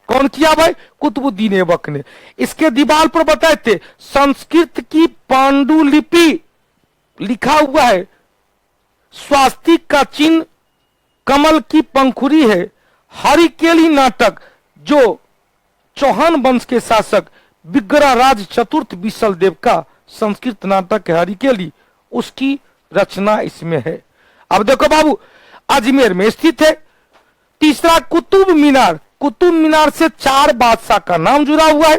कौन किया भाई? कुतुबुद्दीन ऐबक ने। इसके दीवार पर बताए थे संस्कृत की पांडुलिपि लिखा हुआ है, स्वास्तिक का चिन्ह, कमल की पंखुड़ी है। हरिकेली नाटक जो चौहान वंश के शासक विग्रहराज चतुर्थ विशल देव का संस्कृत नाटक है हरिकेली, उसकी रचना इसमें है। अब देखो बाबू, अजमेर में स्थित है। तीसरा कुतुब मीनार, कुतुब मीनार से 4 बादशाह का नाम जुड़ा हुआ है।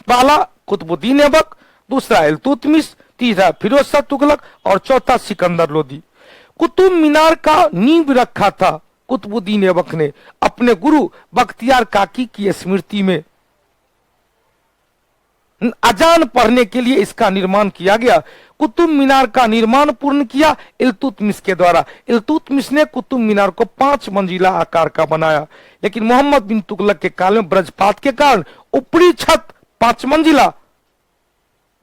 पहला कुतुबुद्दीन ऐबक, दूसरा इल्तुतमिश, तीसरा फिरोज शाह तुगलक और चौथा सिकंदर लोदी। कुतुब मीनार का नींव रखा था कुतुबुद्दीन ऐबक ने अपने गुरु बख्तियार काकी की स्मृति में। अजान पढ़ने के लिए इसका निर्माण किया गया। कुतुब मीनार का निर्माण पूर्ण किया इल्तुतमिश के द्वारा। इल्तुतमिश ने कुतुब मीनार को 5 मंजिला आकार का बनाया, लेकिन मोहम्मद बिन तुगलक के काल में वज्रपात के कारण ऊपरी छत 5 मंजिला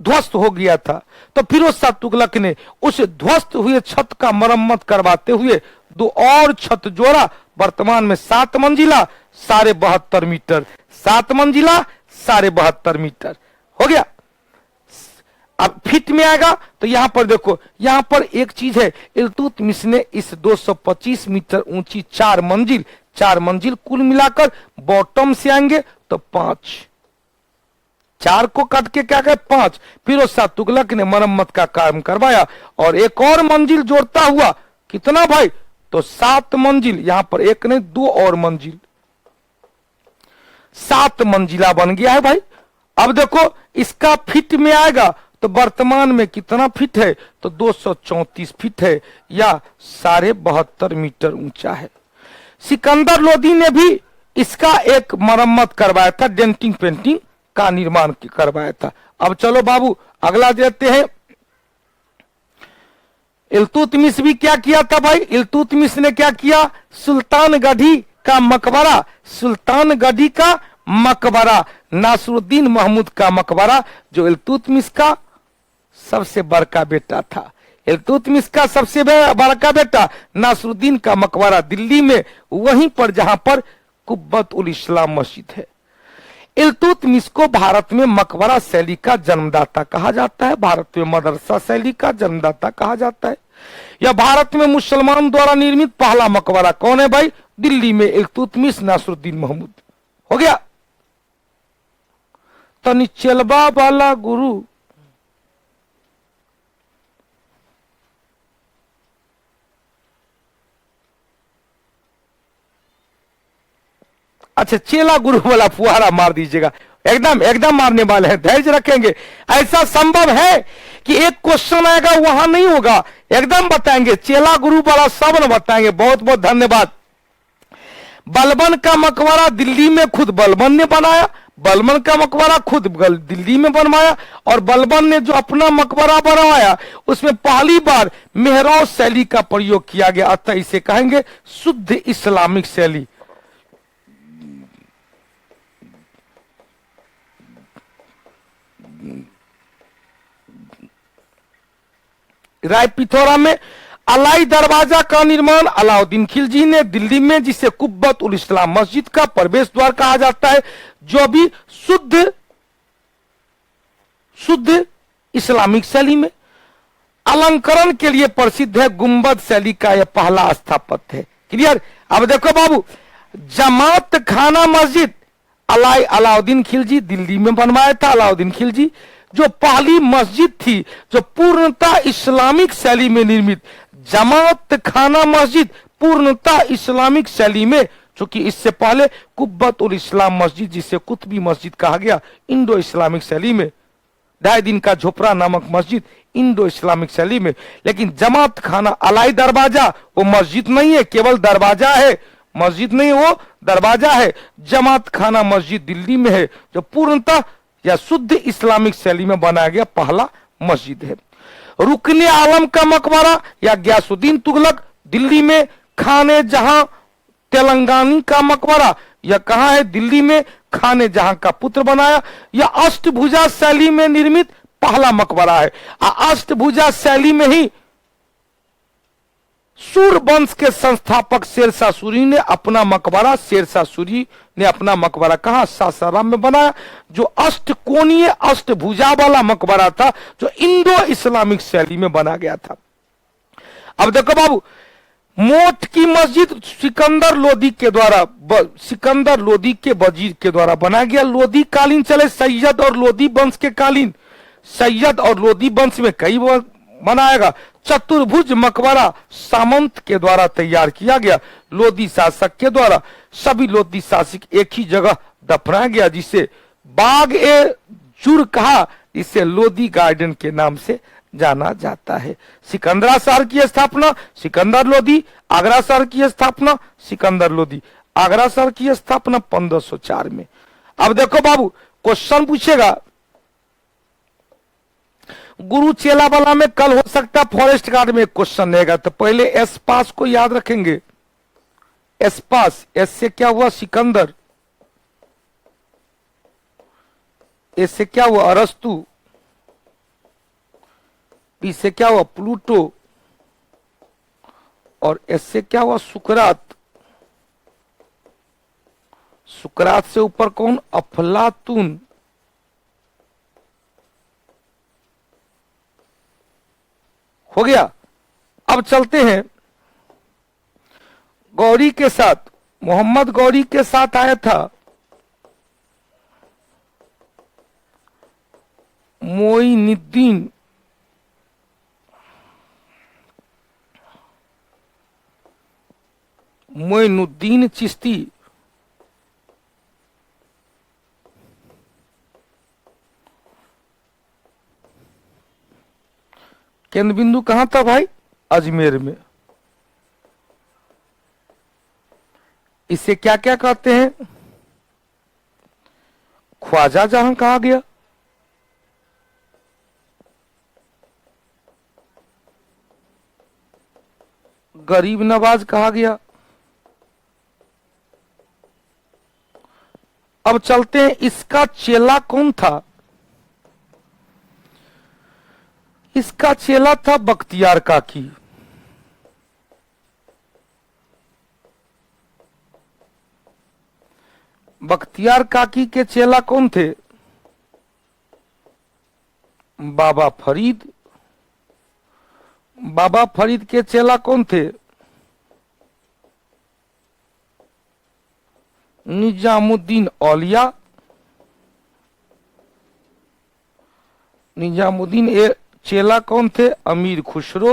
ध्वस्त हो गया था। तो फिरोज शाह तुगलक ने उस ध्वस्त हुए छत का मरम्मत करवाते हुए 2 और छत जोड़ा। वर्तमान में 7 मंजिला 72.5 मीटर, 7 मंजिला 72.5 मीटर हो गया। अब फिट में आएगा तो यहां पर देखो, यहां पर एक चीज है, इल्तुतमिश ने इस 225 मीटर ऊंची 4 मंजिल कुल मिलाकर बॉटम से आएंगे तो 5, 4 को काट के क्या कहे 5। फिरोज शाह तुगलक ने मरम्मत का काम करवाया और एक और मंजिल जोड़ता हुआ कितना भाई, तो 7 मंजिल, यहां पर एक नहीं 2 और मंजिल, 7 मंजिला बन गया है भाई। अब देखो इसका फिट में आएगा तो वर्तमान में कितना फिट है, तो 234 फिट है या 72.5 मीटर ऊंचा है। सिकंदर लोदी ने भी इसका एक मरम्मत करवाया था, डेंटिंग पेंटिंग का निर्माण करवाया था। अब चलो बाबू अगला देते हैं। इल्तुतमिश भी क्या किया था भाई? इल्तुतमिश ने क्या किया? सुल्तानगढ़ी का मकबरा, सुल्तानगढ़ी का मकबरा, नासरुद्दीन महमूद का मकबरा, जो इल्तुतमिश का सबसे बड़का बेटा था। इल्तुतमिश का सबसे बड़का बेटा नासरुद्दीन का मकबरा दिल्ली में, वहीं पर जहां पर कुब्बत उल इस्लाम मस्जिद है। इल्तुतमिश को भारत में मकबरा शैली का जन्मदाता कहा जाता है, भारत में मदरसा शैली का जन्मदाता कहा जाता है। यह भारत में मुसलमान द्वारा निर्मित पहला मकबरा कौन है भाई? दिल्ली में इल्तुतमिश नासरुद्दीन महमूद। हो गया। तो निचलबा वाला गुरु अच्छा, चेला गुरु वाला फुहारा मार दीजिएगा, एकदम मारने वाले हैं, धैर्य रखेंगे। ऐसा संभव है कि एक क्वेश्चन आएगा वहां नहीं होगा, एकदम बताएंगे, चेला गुरु वाला सब न बताएंगे। बहुत बहुत धन्यवाद। बलबन का मकबरा दिल्ली में खुद बलबन ने बनाया, बलबन का मकबरा खुद दिल्ली में बनवाया, और बलबन ने जो अपना मकबरा बनवाया उसमें पहली बार मेहराब शैली का प्रयोग किया गया, अतः इसे कहेंगे शुद्ध इस्लामिक शैली। राय पिथौरा में अलाई दरवाजा का निर्माण अलाउद्दीन खिलजी ने दिल्ली में, जिसे कुब्बत उल इस्लाम मस्जिद का प्रवेश द्वार कहा जाता है, जो भी शुद्ध इस्लामिक शैली में अलंकरण के लिए प्रसिद्ध है। गुंबद शैली का यह पहला स्थापत्य है। क्लियर। अब देखो बाबू, जमात खाना मस्जिद अलाउद्दीन खिलजी दिल्ली में बनवाया था। अलाउद्दीन खिलजी जो पहली मस्जिद थी जो पूर्णतः इस्लामिक शैली में निर्मित, जमात खाना मस्जिद पूर्णतः इस्लामिक शैली में, क्योंकि इससे पहले कुब्बत उल इस्लाम मस्जिद, जिसे कुतुबी मस्जिद कहा गया, इंडो इस्लामिक शैली में, 2.5 दिन का झोपड़ा नामक मस्जिद इंडो इस्लामिक शैली में। लेकिन जमात खाना अलाई दरवाजा वो मस्जिद नहीं है, केवल दरवाजा है, मस्जिद नहीं, वो दरवाजा है। जमात खाना मस्जिद दिल्ली में है, जो पूर्णतः या शुद्ध इस्लामिक शैली में बनाया गया पहला मस्जिद है। रुकने आलम का मकबरा या गयासुद्दीन तुगलक दिल्ली में, खाने जहां तेलंगानी का मकबरा यह कहां है, दिल्ली में, खाने जहां का पुत्र बनाया। यह अष्टभुजा शैली में निर्मित पहला मकबरा है। अष्टभुजा शैली में ही सूर वंश के संस्थापक शेरशाह सूरी ने अपना मकबरा, शेरशाह सूरी ने अपना मकबरा कहां, सासाराम में बनाया, जो अष्टकोणीय अष्टभुजा वाला मकबरा था, जो इंडो इस्लामिक शैली में बना गया था। अब देखो बाबू, मोट की मस्जिद सिकंदर लोदी के द्वारा, सिकंदर लोदी के वजीर के द्वारा बनाया गया। लोदी कालीन चले, सैयद और लोदी वंश के कालीन, सैयद और लोदी वंश में कई बनाएगा। चतुर्भुज मकबरा सामंत के द्वारा तैयार किया गया, लोदी शासक के द्वारा। सभी लोदी शासक एक ही जगह दफनाया गया, जिसे बाग ए जुर कहा, इसे लोदी गार्डन के नाम से जाना जाता है। सिकंदरा शहर की स्थापना सिकंदर लोदी, आगरा शहर की स्थापना सिकंदर लोदी, आगरा शहर की स्थापना 1504 में। अब देखो बाबू, क्वेश्चन पूछेगा गुरु चेला वाला में, कल हो सकता फॉरेस्ट गार्ड में क्वेश्चन रहेगा, तो पहले एस पास को याद रखेंगे। एस पास, एस से क्या हुआ, सिकंदर, एस से क्या हुआ, अरस्तु, पी से क्या हुआ, प्लूटो, और एस से क्या हुआ, सुकरात। सुकरात से ऊपर कौन, अफलातून। हो गया। अब चलते हैं गौरी के साथ। मोहम्मद गौरी के साथ आया था मोइनुद्दीन, मोइनुद्दीन चिश्ती। केंद्र बिंदु कहां था भाई, अजमेर में। इसे क्या क्या कहते हैं, ख्वाजा जहां कहा गया, गरीब नवाज कहा गया। अब चलते हैं, इसका चेला कौन था। इसका चेला था बख्तियार काकी। बख्तियार काकी के चेला कौन थे, बाबा फरीद। बाबा फरीद के चेला कौन थे, निजामुद्दीन औलिया। निजामुद्दीन चेला कौन थे, अमीर खुसरो।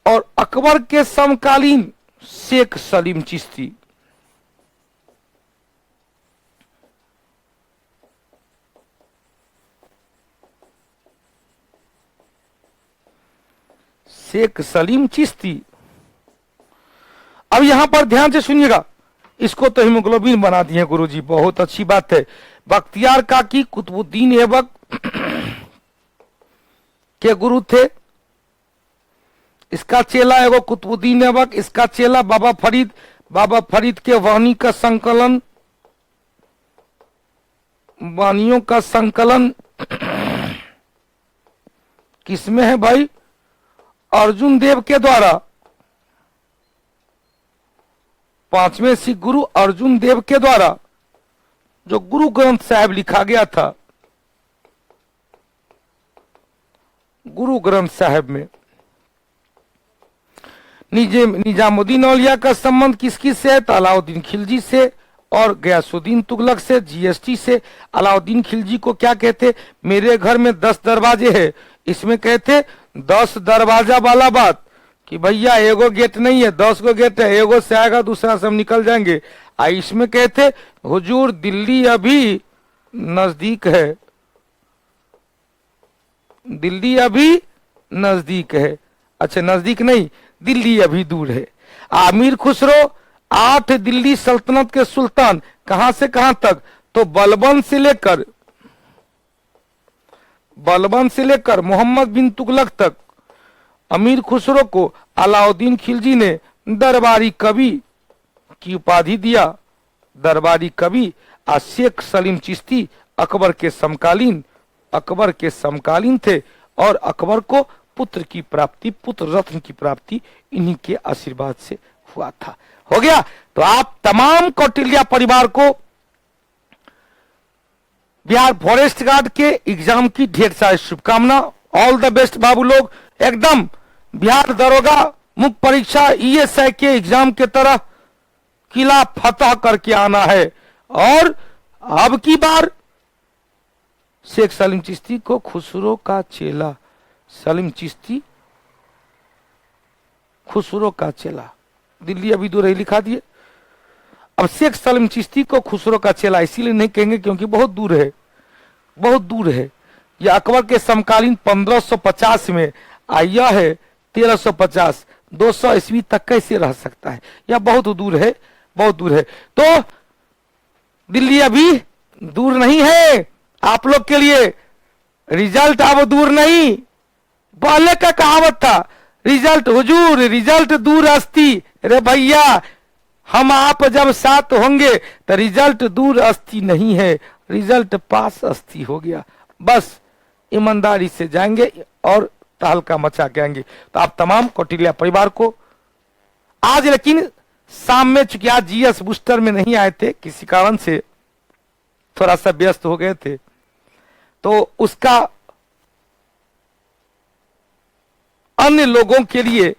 और अकबर के समकालीन शेख सलीम चिश्ती। शेख सलीम चिश्ती। अब यहां पर ध्यान से सुनिएगा, इसको तो हीमोग्लोबिन बना दिए गुरुजी, बहुत अच्छी बात है। बख्तियार काकी कुतुबुद्दीन ऐबक के गुरु थे। इसका चेला एगो कुतुबुद्दीन ऐबक, इसका चेला बाबा फरीद। बाबा फरीद के वाणी का संकलन, वाणियों का संकलन किसमें है भाई? अर्जुन देव के द्वारा। पांचवें सिख गुरु अर्जुन देव के द्वारा जो गुरु ग्रंथ साहिब लिखा गया था, गुरु ग्रंथ साहिब में निजामुद्दीन औलिया का संबंध किस किस से है? तो अलाउद्दीन खिलजी से और गयासुद्दीन तुगलक से, जीएसटी से। अलाउद्दीन खिलजी को क्या कहते? मेरे घर में 10 दरवाजे हैं, इसमें कहते 10 दरवाजा वाला बात कि भैया एगो गेट नहीं है, 10 गो गेट है, एगो से आएगा दूसरा से हम निकल जाएंगे। इसमें कहते हुजूर दिल्ली अभी नजदीक है, दिल्ली अभी नजदीक है। अच्छा नजदीक नहीं, दिल्ली अभी दूर है। आमिर खुसरो 8 दिल्ली सल्तनत के सुल्तान, कहां से कहां तक? तो बलबन से लेकर मोहम्मद बिन तुगलक तक अमीर खुसरो को अलाउद्दीन खिलजी ने दरबारी कवि की उपाधि दिया, दरबारी कवि। शेख सलीम चिश्ती अकबर के समकालीन थे और अकबर को पुत्र की प्राप्ति, पुत्र रत्न की प्राप्ति इन्हीं के आशीर्वाद से हुआ था। हो गया? तो आप तमाम कौटिल्य परिवार को बिहार फॉरेस्ट गार्ड के एग्जाम की ढेर सारी शुभकामना। ऑल द बेस्ट बाबू लोग। एकदम बिहार दरोगा मुख्य परीक्षा ईएसआई के एग्जाम के तरह किला फतह करके आना है। और अब की बार शेख सलीम चिश्ती को खुसरो का चेला, सलीम चिश्ती खुसरो का चेला, दिल्ली अभी दूर है लिखा दिए। अब शेख सलीम चिश्ती को खुसरो का चेला इसीलिए नहीं कहेंगे क्योंकि बहुत दूर है, बहुत दूर है। यह अकबर के समकालीन 1550 में आया है, 1350 200 ईस्वी तक कैसे रह सकता है? यह बहुत दूर है, बहुत दूर है। तो दिल्ली अभी दूर नहीं है आप लोग के लिए, रिजल्ट अब दूर नहीं। पहले का कहावत था रिजल्ट हुजूर रिजल्ट दूर अस्ती। अरे भैया हम आप जब साथ होंगे तो रिजल्ट दूर अस्ती नहीं है, रिजल्ट पास अस्ती हो गया। बस ईमानदारी से जाएंगे और तहलका मचा के आएंगे। तो आप तमाम कौटिल्य परिवार को आज, लेकिन शाम में चूंकि आज जीएस बूस्टर में नहीं आए थे, किसी कारण से थोड़ा सा व्यस्त हो गए थे, तो उसका अन्य लोगों के लिए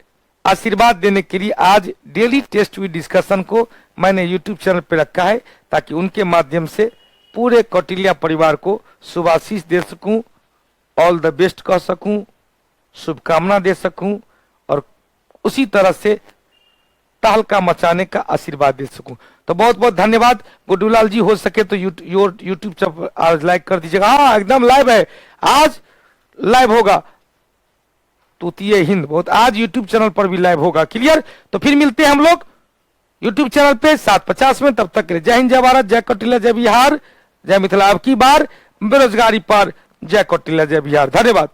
आशीर्वाद देने के लिए आज डेली टेस्ट विद डिस्कशन को मैंने यूट्यूब चैनल पर रखा है, ताकि उनके माध्यम से पूरे कौटिल्य परिवार को शुभाशीष दे सकूं, ऑल द बेस्ट कह सकूं, शुभकामना दे सकूं और उसी तरह से तहलका मचाने का आशीर्वाद दे सकूं। तो बहुत बहुत धन्यवाद। गुड्डूलाल जी हो सके तो यूट्यूब पर आज लाइक कर दीजिएगा। हाँ एकदम लाइव है, आज लाइव होगा तूतीय हिंद, बहुत आज यूट्यूब चैनल पर भी लाइव होगा। क्लियर? तो फिर मिलते हैं हम लोग यूट्यूब चैनल पे 7:50 में। तब तक के लिए जय हिंद, जय भारत, जय कौटिल्य, जय बिहार, जय मिथिला। अब की बार बेरोजगारी पर जय कौटिल्य, जय बिहार। धन्यवाद।